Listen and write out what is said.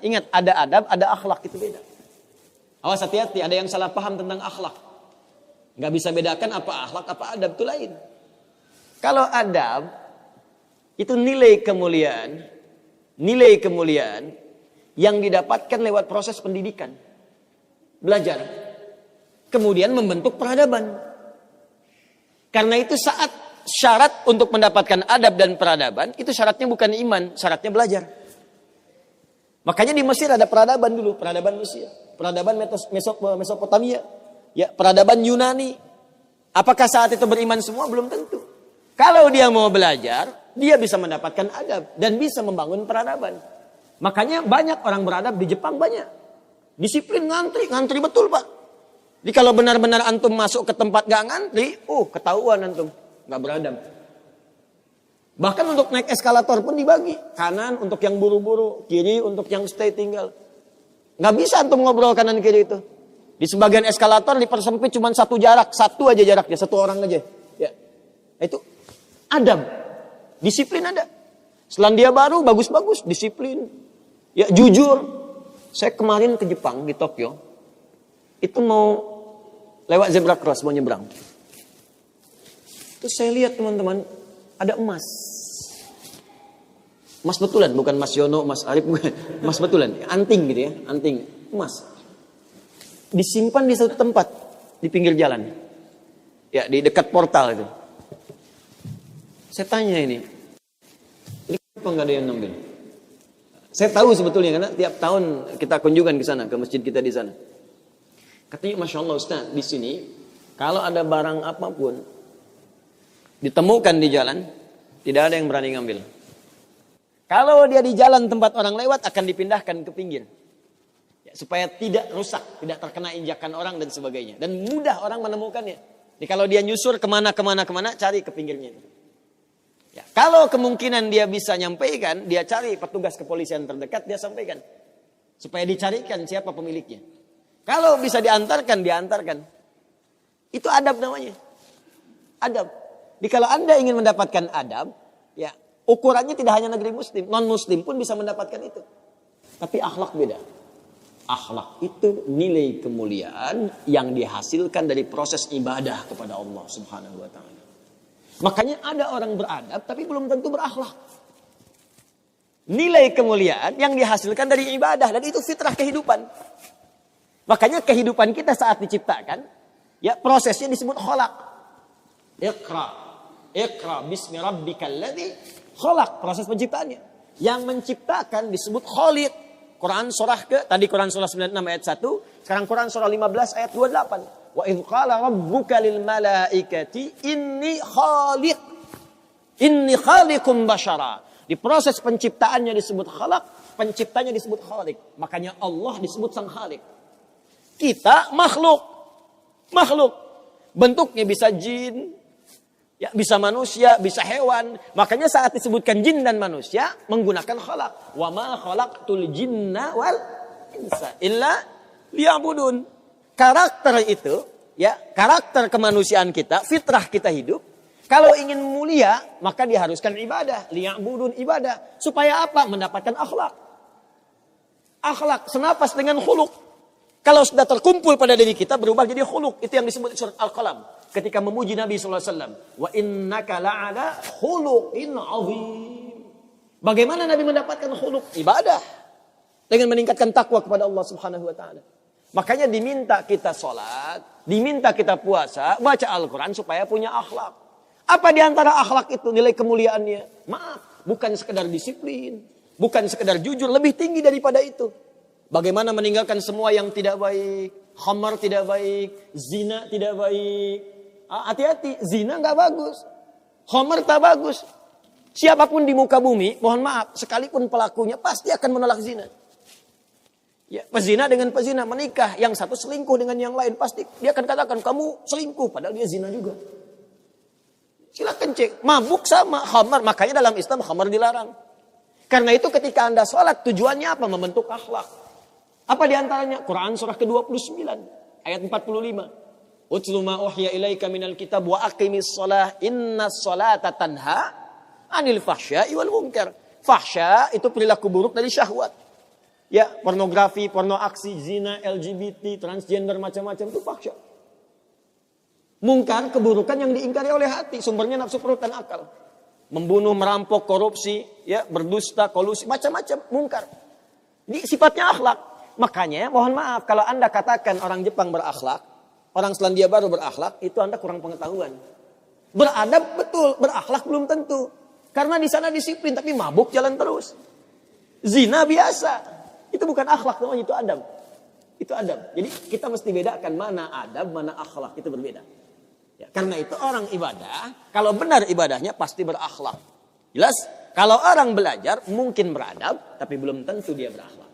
Ingat, ada adab, ada akhlak, itu beda. Awas hati-hati, ada yang salah paham tentang akhlak. Nggak bisa bedakan apa akhlak, apa adab, itu lain. Kalau adab, itu nilai kemuliaan yang didapatkan lewat proses pendidikan. Belajar. Kemudian membentuk peradaban. Karena itu saat syarat untuk mendapatkan adab dan peradaban, itu syaratnya bukan iman, syaratnya belajar. Makanya di Mesir ada peradaban dulu, peradaban Mesir, peradaban Mesopotamia, ya, peradaban Yunani. Apakah saat itu beriman semua? Belum tentu. Kalau dia mau belajar, dia bisa mendapatkan adab dan bisa membangun peradaban. Makanya banyak orang beradab di Jepang, banyak. Disiplin, ngantri betul, Pak. Jadi kalau benar-benar antum masuk ke tempat gak ngantri, ketahuan antum gak beradab. Bahkan untuk naik eskalator pun dibagi. Kanan untuk yang buru-buru, kiri untuk yang stay tinggal. Gak bisa antum ngobrol kanan kiri itu. Di sebagian eskalator dipersempit cuma satu aja jaraknya, satu orang aja. Ya. Itu adab. Disiplin ada. Selandia Baru bagus-bagus, disiplin. Ya, jujur. Saya kemarin ke Jepang, di Tokyo. Itu mau lewat zebra cross, mau nyebrang. Terus saya lihat teman-teman, ada emas. Emas betulan, bukan Mas Yono, Mas Arif, emas betulan. Anting gitu ya, anting, emas. Disimpan di satu tempat, di pinggir jalan. Ya, di dekat portal itu. Saya tanya ini kenapa nggak ada yang ngambil? Saya tahu sebetulnya, karena tiap tahun kita kunjungan ke sana, ke masjid kita di sana. Katanya, Masya Allah Ustaz, di sini, kalau ada barang apapun, ditemukan di jalan, tidak ada yang berani ngambil. Kalau dia di jalan tempat orang lewat, akan dipindahkan ke pinggir. Ya, supaya tidak rusak, tidak terkena injakan orang dan sebagainya. Dan mudah orang menemukannya. Jadi kalau dia nyusur kemana, cari ke pinggirnya. Ya, kalau kemungkinan dia bisa nyampaikan, dia cari petugas kepolisian terdekat, dia sampaikan. Supaya dicarikan siapa pemiliknya. Kalau bisa diantarkan. Itu adab namanya. Adab. Jadi kalau Anda ingin mendapatkan adab, ya ukurannya tidak hanya negeri muslim, non-muslim pun bisa mendapatkan itu. Tapi akhlak beda. Akhlak itu nilai kemuliaan yang dihasilkan dari proses ibadah kepada Allah Subhanahu wa taala. Makanya ada orang beradab tapi belum tentu berakhlak. Nilai kemuliaan yang dihasilkan dari ibadah dan itu fitrah kehidupan. Makanya kehidupan kita saat diciptakan, ya prosesnya disebut khalaq. Iqra bismi rabbikal ladzi khalaq, proses penciptaannya. Yang menciptakan disebut Khaliq. Quran surah tadi Quran surah 96 ayat 1, sekarang Quran surah 15 ayat 28. Wa idz qala rabbuka lil malaikati inni khaliqum basyara. Di proses penciptaannya disebut khalaq, penciptanya disebut Khaliq. Makanya Allah disebut sang Khaliq. Kita makhluk. Bentuknya bisa jin, ya, bisa manusia, bisa hewan. Makanya saat disebutkan jin dan manusia menggunakan khalaq. Wa ma khalaqtul jinna wal insa illa liya'budun. Karakter itu, ya, karakter kemanusiaan kita, fitrah kita hidup. Kalau ingin mulia, maka diharuskan ibadah, liya'budun, ibadah. Supaya apa? Mendapatkan akhlak. Akhlak senapas dengan khuluq. Kalau sudah terkumpul pada diri kita berubah jadi khuluq. Itu yang disebut surat Al-Qalam. Ketika memuji Nabi SAW. Wa innaka la'ala khuluqin azim. Bagaimana Nabi mendapatkan khuluq? Ibadah. Dengan meningkatkan takwa kepada Allah Subhanahu wa ta'ala. Makanya diminta kita sholat. Diminta kita puasa. Baca Al-Quran supaya punya akhlak. Apa diantara akhlak itu nilai kemuliaannya? Maaf. Bukan sekedar disiplin. Bukan sekedar jujur. Lebih tinggi daripada itu. Bagaimana meninggalkan semua yang tidak baik. Khamar tidak baik. Zina tidak baik. Hati-hati. Zina gak bagus. Khamar tak bagus. Siapapun di muka bumi. Mohon maaf. Sekalipun pelakunya pasti akan menolak zina. Ya, pezina dengan pezina menikah. Yang satu selingkuh dengan yang lain. Pasti dia akan katakan kamu selingkuh. Padahal dia zina juga. Silakan cek. Mabuk sama khamar. Makanya dalam Islam khamar dilarang. Karena itu ketika Anda sholat. Tujuannya apa? Membentuk akhlak. Apa diantaranya? Quran surah ke-29 ayat 45. Utlu ma uhya ilaika minal kitab wa aqimis shalah innas sholata tanha anil fahsya'i wal munkar. Fahsya itu perilaku buruk dari syahwat. Ya, pornografi, porno aksi, zina, LGBT, transgender, macam-macam itu fahsya. Mungkar, keburukan yang diingkari oleh hati, sumbernya nafsu perut dan akal. Membunuh, merampok, korupsi, ya, berdusta, kolusi, macam-macam, mungkar. Ini sifatnya akhlak. Makanya, mohon maaf, kalau Anda katakan orang Jepang berakhlak, orang Selandia Baru berakhlak, itu Anda kurang pengetahuan. Beradab betul, berakhlak belum tentu. Karena di sana disiplin, tapi mabuk jalan terus. Zina biasa. Itu bukan akhlak namanya, itu adab. Itu adab. Jadi kita mesti bedakan mana adab, mana akhlak. Itu berbeda. Ya, karena itu orang ibadah, kalau benar ibadahnya pasti berakhlak. Jelas? Kalau orang belajar mungkin beradab, tapi belum tentu dia berakhlak.